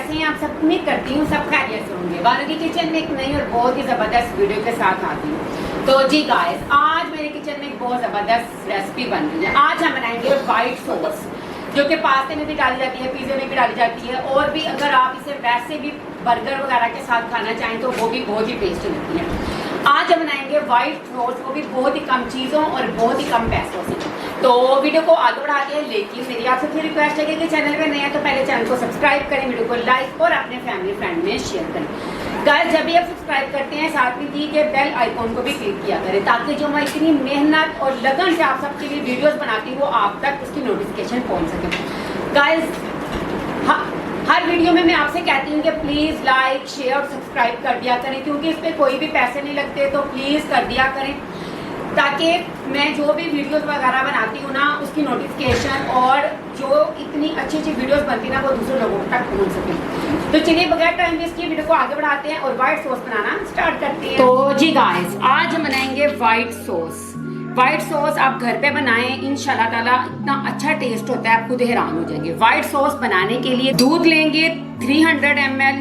कैसे हैं आप सब? उम्मीद करती हूँ सब खैरियत से होंगे। बानो की किचन में एक नई और बहुत ही ज़बरदस्त वीडियो के साथ आती हूँ। तो जी गाइस, आज मेरे किचन में एक बहुत ज़बरदस्त रेसिपी बन रही है। आज हम बनाएंगे वाइट सॉस, जो कि पास्ते में भी डाली जाती है, पिज़्ज़े में भी डाली जाती है, और भी अगर आप इसे वैसे भी बर्गर वगैरह के साथ खाना चाहें तो वो भी बहुत ही टेस्टी लगती है। आज हम बनाएंगे वाइट सॉस, वो भी बहुत ही कम चीज़ों और बहुत ही कम पैसों से। तो वीडियो को आगे बढ़ाते हैं, लेकिन मेरी आपसे फिर रिक्वेस्ट है कि चैनल में नए हैं तो पहले चैनल को सब्सक्राइब करें, वीडियो को लाइक और अपने फैमिली फ्रेंड में शेयर करें। गाइस, जब भी आप सब्सक्राइब करते हैं साथ में दीजिए बेल आइकॉन को भी क्लिक किया करें, ताकि जो मैं इतनी मेहनत और लगन से आप सबके लिए वीडियोस बनाती हूँ वो आप तक उसकी नोटिफिकेशन पहुँच सके। गाइस, हर वीडियो में मैं आपसे कहती हूँ कि प्लीज़ लाइक शेयर और सब्सक्राइब कर दिया करें, क्योंकि इस पर कोई भी पैसे नहीं लगते, तो प्लीज़ कर दिया करें, ताकि मैं जो भी वीडियोस वगैरह बनाती हूँ ना उसकी नोटिफिकेशन और जो इतनी अच्छी अच्छी वीडियोस बनती है ना वो दूसरे लोगों तक पहुँच सके। तो चलिए बगैर टाइम वेस्ट किए वीडियो को आगे बढ़ाते हैं और वाइट सॉस बनाना स्टार्ट करते हैं। तो जी गाइस, आज हम बनाएंगे वाइट सॉस। वाइट सॉस आप घर पे बनाएं, इंशाल्लाह ताला इतना अच्छा टेस्ट होता है, आप खुद हैरान हो जाएंगे। वाइट सॉस बनाने के लिए दूध लेंगे 300 ml,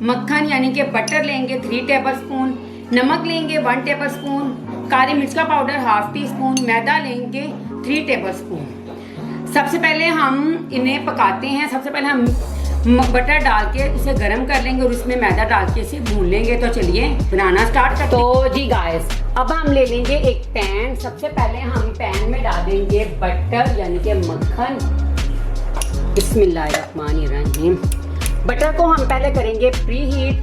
मक्खन यानी कि बटर लेंगे 3 टेबलस्पून, नमक लेंगे 1 टेबलस्पून, काली मिर्च का पाउडर ½ टीस्पून, मैदा लेंगे 3 टेबलस्पून। सबसे पहले हम इन्हें पकाते हैं। सबसे पहले हम बटर डाल के इसे गर्म कर लेंगे और उसमें मैदा डाल के इसे भून लेंगे। तो चलिए बनाना स्टार्ट करते हैं। तो जी गाइस, अब हम ले लेंगे एक पैन। सबसे पहले हम पैन में डाल देंगे बटर यानी कि मक्खन। बिस्मिल्लाहिर्रहमानिर्रहीम। बटर को हम पहले करेंगे प्री हीट।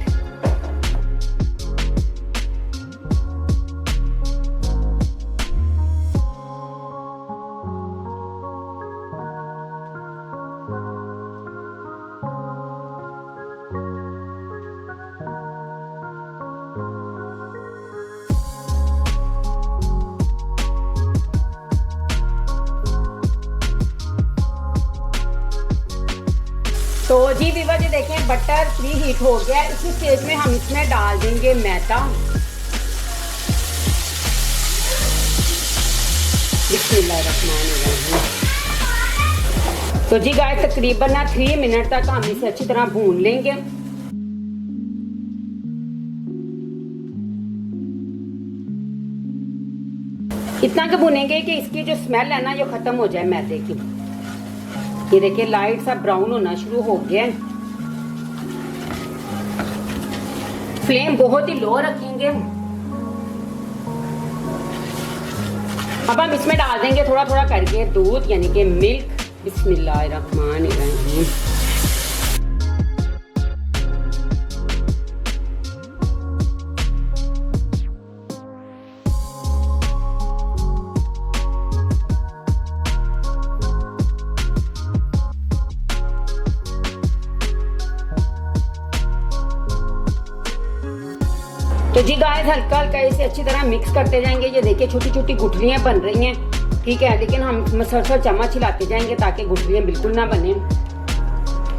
तो जी व्यूअर्स, ये देखें बटर प्री हीट हो गया। इसी स्टेज में हम इसमें डाल देंगे मैदा। बिस्मिल्लाहिर्रहमानिर्रहीम। तो जी गाइस, तकरीबन 3 मिनट तक हम इसे अच्छी तरह भून लेंगे। इतना के भूनेंगे कि इसकी जो स्मेल है ना ये खत्म हो जाए मैदे की। ये देखिए लाइट सा ब्राउन होना शुरू हो गया। फ्लेम बहुत ही लो रखेंगे। अब हम इसमें डाल देंगे थोड़ा थोड़ा करके दूध यानी कि मिल्क। बिस्मिल्लाहिर्रहमानिर्रहीम। तो जी गाइस, हल्का हल्का इसे अच्छी तरह मिक्स करते जाएंगे। ये देखिए छोटी छोटी गुठलियां बन रही हैं, ठीक है, लेकिन हम मसलसल चम्मच हिलाते जाएंगे ताकि गुठलियां बिल्कुल ना बने।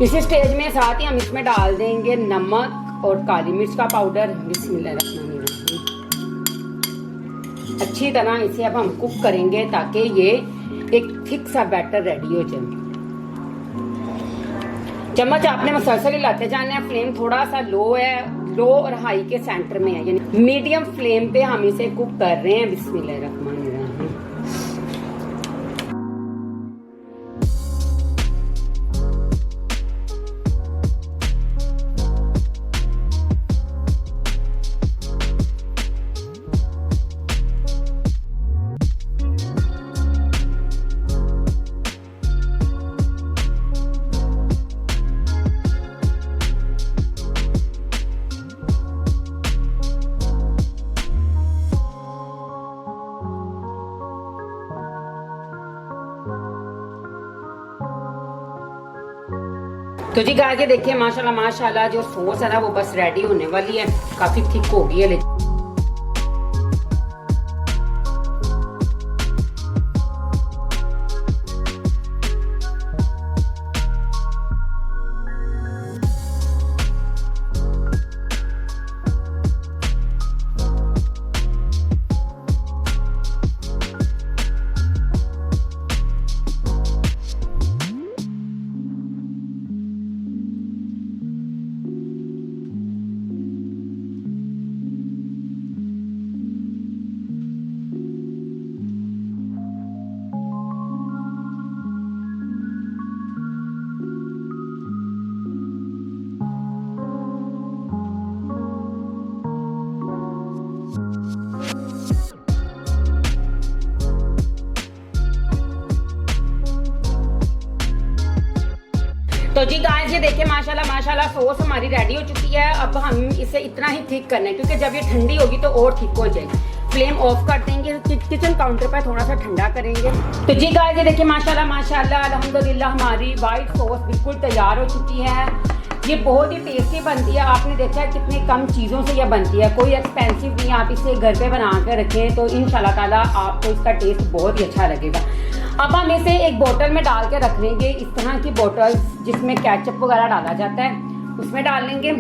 इसी स्टेज में साथ ही हम इसमें डाल देंगे नमक और काली मिर्च का पाउडर। बिस्मिल्लाहिर्रहमानिर्रहीम। अच्छी तरह इसे अब हम कुक करेंगे ताकि ये एक थिक सा बैटर रेडी हो जाए। चम्मच आपने मसलसल हिलाते जाना है। फ्लेम थोड़ा सा लो है, लो और हाई के सेंटर में है, यानी मीडियम फ्लेम पे हम इसे कुक कर रहे हैं। बिस्मिल्लाहिर्रहमानिर्रहीम। तो जी गाइस, ये देखिए माशाल्लाह माशाल्लाह जो सॉस है ना वो बस रेडी होने वाली है। काफी थिक हो गई है लेकिन तो जी गाइस ये देखिए माशाल्लाह माशाल्लाह सॉस हमारी रेडी हो चुकी है। अब हम इसे इतना ही थिक करना है क्योंकि जब ये ठंडी होगी तो और थिक हो जाएगी। फ्लेम ऑफ कर देंगे, किचन काउंटर पर थोड़ा सा ठंडा करेंगे। तो जी गाइस ये देखिए माशाल्लाह माशाल्लाह अल्हम्दुलिल्लाह हमारी वाइट सॉस बिल्कुल तैयार हो चुकी है। ये बहुत ही टेस्टी बनती है। आपने देखा है कितने कम चीज़ों से ये बनती है, कोई एक्सपेंसिव नहीं। आप इसे घर पे बना कर रखें तो इंशाल्लाह ताला आपको इसका टेस्ट बहुत ही अच्छा लगेगा। अब हम इसे एक बोतल में डाल के रख लेंगे, इस तरह की बोतल जिसमें केचप वगैरह डाला जाता है उसमें डाल लेंगे।